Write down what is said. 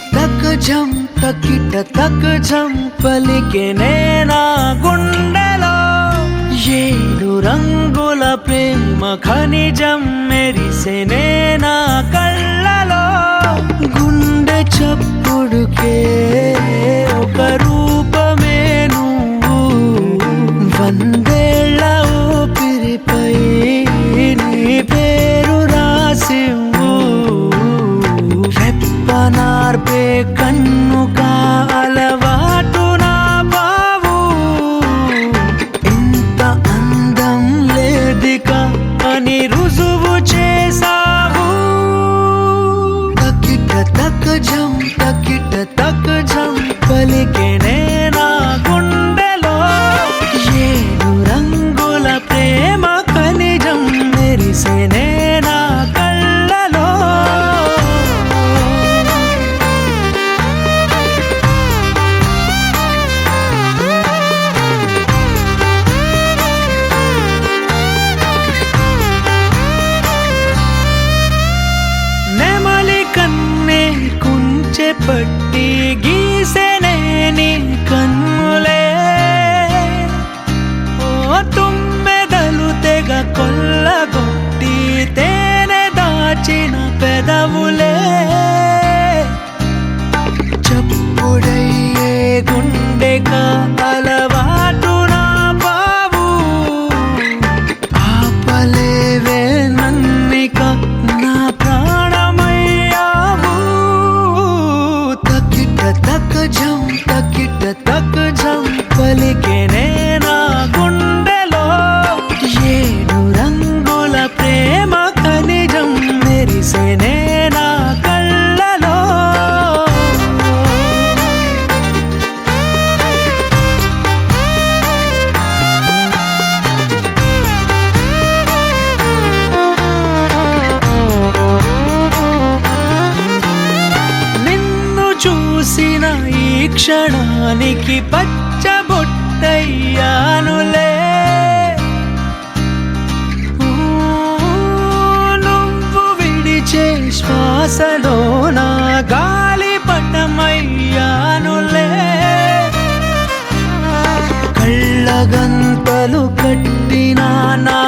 తక జం తకిట తక జం పలికెనే నా గుండెలో ఏడు రంగుల ప్రేమ ఖనిజం మెరిసెనే నా కళ్ళలో గుండె చప్పుడుకే ఒక రూపమే నువ్వు వందేళ్ల ఊపిరిపై నీ పేరు రాసివ్వు రెప్పనార్పే కన్నుగా అలవాటు నా బావు ఇంత అందం లేదిక అని రుజువు చేసావు తకిట తక జం తకిట తక జం పలికెనే నా గుండెలో ఏడు రంగుల ప్రేమ ఖనిజం మెరిసెనే నా కళ్ళలో నెమలి కన్నే కుంచె పట్టి గీసెనే నీ కన్నులే ఓ తుమ్మెదలు తెగ కొల్లగొట్టి తేనె దాచిన పెదవులే చప్పుడయ్యే గుండెగా అలవాటు నా బావు ఆపలేవే నన్నిక నా ప్రాణమయ్యావు తకిట తక జం తకిట తక జం పలికెనే నా గుండెలో ఏడు రంగుల ప్రేమ ఖనిజం మెరిసెనే నా కళ్ళలో నిన్ను చూసిన ఈ క్షణానికి పచ్చబొట్టయ్యానులే నువ్వు విడిచే శ్వాసలో నా గాలిపటమయ్యానులే కళ్ళగంతలు కట్టిన నా